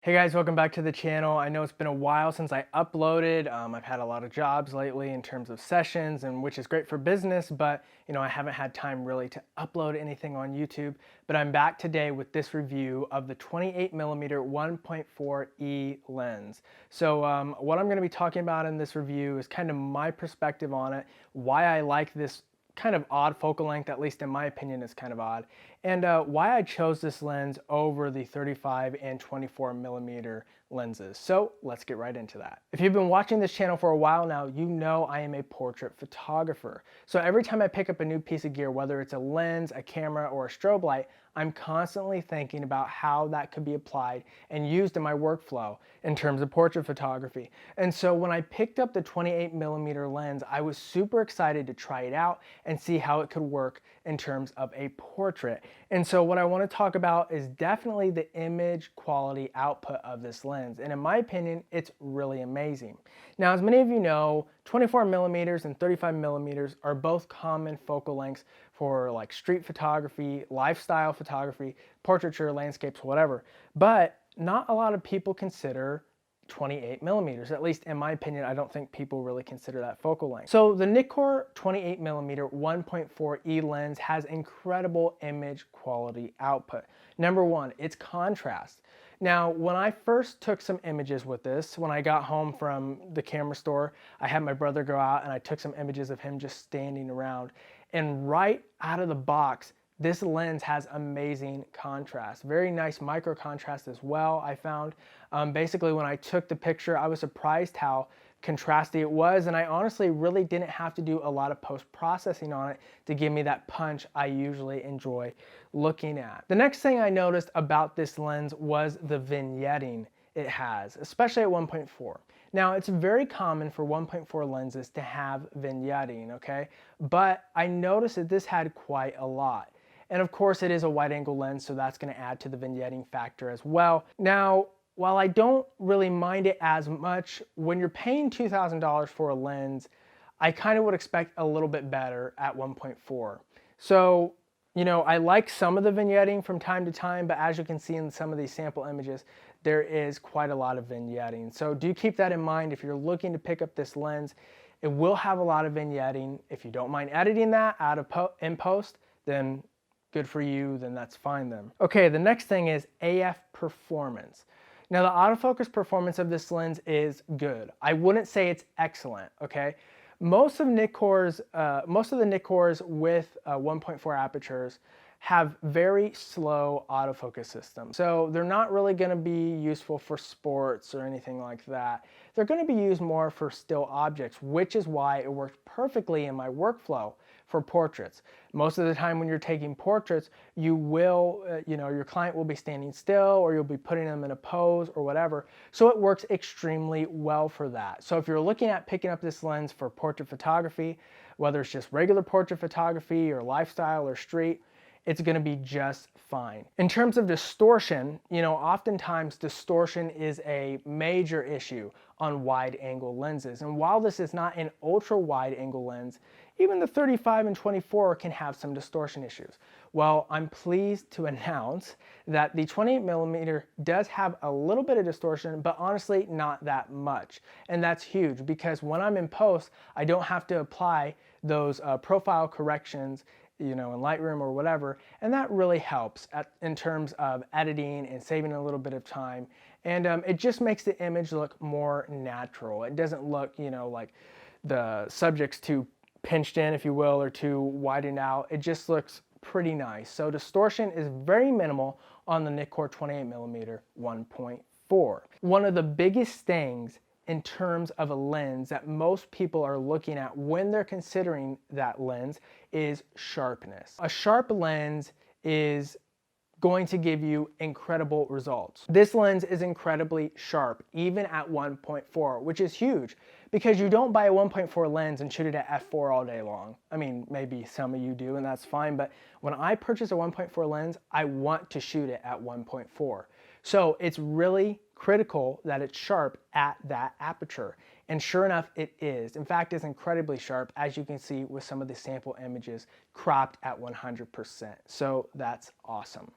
Hey guys, welcome back to the channel. I know it's been a while since I uploaded. I've had a lot of jobs lately in terms of sessions, and which is great for business, but I haven't had time really to upload anything on YouTube. But I'm back today with this review of the 28mm 1.4E lens. So what I'm going to be talking about in this review is kind of my perspective on it, why I like this kind of odd focal length, at least in my opinion is kind of odd, and why I chose this lens over the 35 and 24mm lenses. So let's get right into that. If you've been watching this channel for a while now, you know I am a portrait photographer. So every time I pick up a new piece of gear, whether it's a lens, a camera, or a strobe light, I'm constantly thinking about how that could be applied and used in my workflow in terms of portrait photography. And so when I picked up the 28mm lens, I was super excited to try it out and see how it could work in terms of a portrait. And so what I want to talk about is definitely the image quality output of this lens. And in my opinion, it's really amazing. Now, as many of you know, 24mm and 35mm are both common focal lengths for like street photography, lifestyle photography, portraiture, landscapes, whatever. But not a lot of people consider 28mm. At least in my opinion, I don't think people really consider that focal length. So the Nikon 28mm 1.4E lens has incredible image quality output. Number one, it's contrast. Now, when I first took some images with this, when I got home from the camera store, I had my brother go out and I took some images of him just standing around. And right out of the box, this lens has amazing contrast. Very nice micro contrast as well, I found. Basically, when I took the picture, I was surprised how contrasty it was, and I honestly really didn't have to do a lot of post-processing on it to give me that punch I usually enjoy looking at. The next thing I noticed about this lens was the vignetting it has, especially at 1.4. Now, it's very common for 1.4 lenses to have vignetting, okay? But I noticed that this had quite a lot. And of course, it is a wide angle lens, so that's going to add to the vignetting factor as well. Now, while I don't really mind it as much, when you're paying $2,000 for a lens, I kind of would expect a little bit better at 1.4. So, I like some of the vignetting from time to time, but as you can see in some of these sample images, there is quite a lot of vignetting. So do keep that in mind if you're looking to pick up this lens. It will have a lot of vignetting. If you don't mind editing that out of in post, then good for you, then that's fine then. Okay, the next thing is AF performance. Now the autofocus performance of this lens is good. I wouldn't say it's excellent, okay? Most of the Nikons with 1.4 apertures have very slow autofocus systems. So they're not really gonna be useful for sports or anything like that. They're gonna be used more for still objects, which is why it works perfectly in my workflow for portraits. Most of the time when you're taking portraits, you will, your client will be standing still or you'll be putting them in a pose or whatever. So it works extremely well for that. So if you're looking at picking up this lens for portrait photography, whether it's just regular portrait photography or lifestyle or street, it's going to be just fine. In terms of distortion, oftentimes distortion is a major issue on wide angle lenses. And while this is not an ultra wide angle lens, even the 35 and 24 can have some distortion issues. Well, I'm pleased to announce that the 28mm does have a little bit of distortion, but honestly not that much. And that's huge because when I'm in post, I don't have to apply those profile corrections in Lightroom or whatever, and that really helps in terms of editing and saving a little bit of time. And it just makes the image look more natural. It doesn't look, like the subject's too pinched in, if you will, or too widened out. It just looks pretty nice. So distortion is very minimal on the Nikon 28mm 1.4. One of the biggest things in terms of a lens that most people are looking at when they're considering that lens is sharpness. A sharp lens is going to give you incredible results. This lens is incredibly sharp, even at 1.4, which is huge because you don't buy a 1.4 lens and shoot it at f4 all day long. I mean, maybe some of you do and that's fine, but when I purchase a 1.4 lens, I want to shoot it at 1.4. So it's really critical that it's sharp at that aperture. And sure enough, it is. In fact, it's incredibly sharp, as you can see with some of the sample images cropped at 100%. So that's awesome.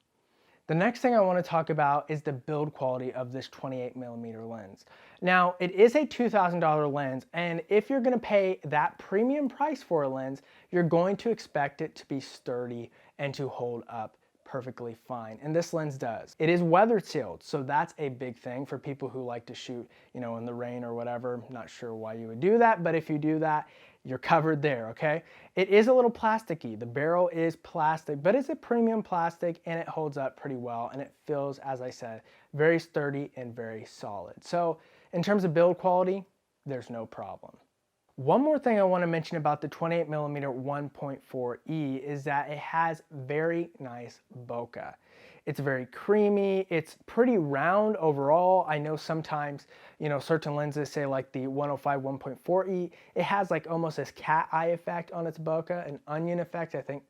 The next thing I want to talk about is the build quality of this 28mm lens. Now, it is a $2,000 lens, and if you're going to pay that premium price for a lens, you're going to expect it to be sturdy and to hold up perfectly fine, and this lens does. It is weather sealed, so that's a big thing for people who like to shoot, in the rain or whatever. I'm not sure why you would do that, but if you do that, you're covered there, okay? It is a little plasticky. The barrel is plastic, but it's a premium plastic and it holds up pretty well, and it feels, as I said, very sturdy and very solid. So in terms of build quality, there's no problem. One more thing I want to mention about the 28mm 1.4e is that it has very nice bokeh. It's very creamy, it's pretty round overall. I know sometimes, certain lenses, say like the 105 1.4e, it has like almost this cat eye effect on its bokeh, an onion effect, I think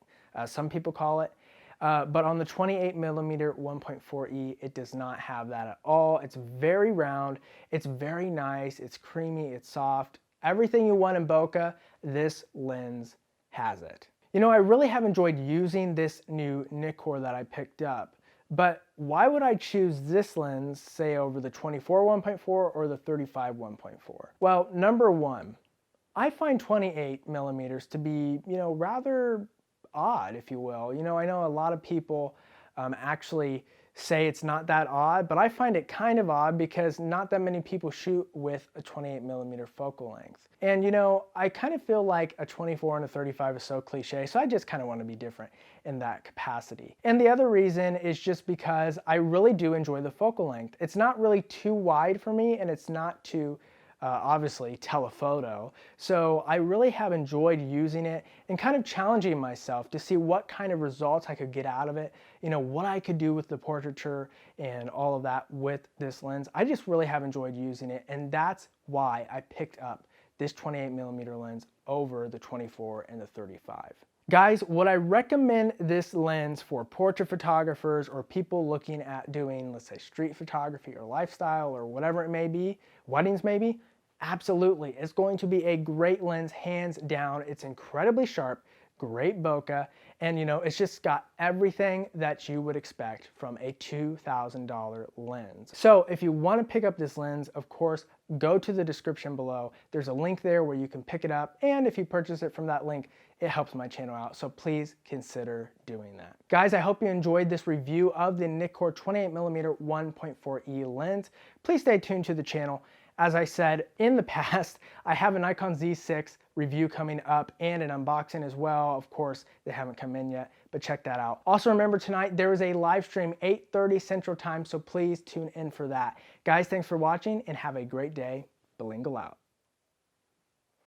some people call it. But on the 28mm 1.4e, it does not have that at all. It's very round, it's very nice, it's creamy, it's soft. Everything you want in bokeh, this lens has it. I really have enjoyed using this new Nikkor that I picked up, but why would I choose this lens, say, over the 24 1.4 or the 35 1.4? Well, number one, I find 28mm to be, rather odd, if you will. I know a lot of people actually say it's not that odd, but I find it kind of odd because not that many people shoot with a 28mm focal length. And I kind of feel like a 24 and a 35 is so cliche, so I just kind of want to be different in that capacity. And the other reason is just because I really do enjoy the focal length. It's not really too wide for me, and it's not too obviously telephoto. So I really have enjoyed using it and kind of challenging myself to see what kind of results I could get out of it, what I could do with the portraiture and all of that with this lens. I just really have enjoyed using it, and that's why I picked up this 28mm lens over the 24 and the 35. Guys, would I recommend this lens for portrait photographers or people looking at doing, let's say, street photography or lifestyle or whatever it may be, weddings maybe? Absolutely. It's going to be a great lens, hands down. It's incredibly sharp, great bokeh, and it's just got everything that you would expect from a $2,000 lens. So if you want to pick up this lens, of course, go to the description below. There's a link there where you can pick it up, and if you purchase it from that link, it helps my channel out, so please consider doing that. Guys, I hope you enjoyed this review of the Nikkor 28mm 1.4e lens. Please stay tuned to the channel. As I said in the past, I have a Nikon Z6 review coming up and an unboxing as well. Of course, they haven't come in yet, but check that out. Also remember, tonight there is a live stream, 8:30 Central Time, so please tune in for that. Guys, thanks for watching and have a great day. Bilingual out.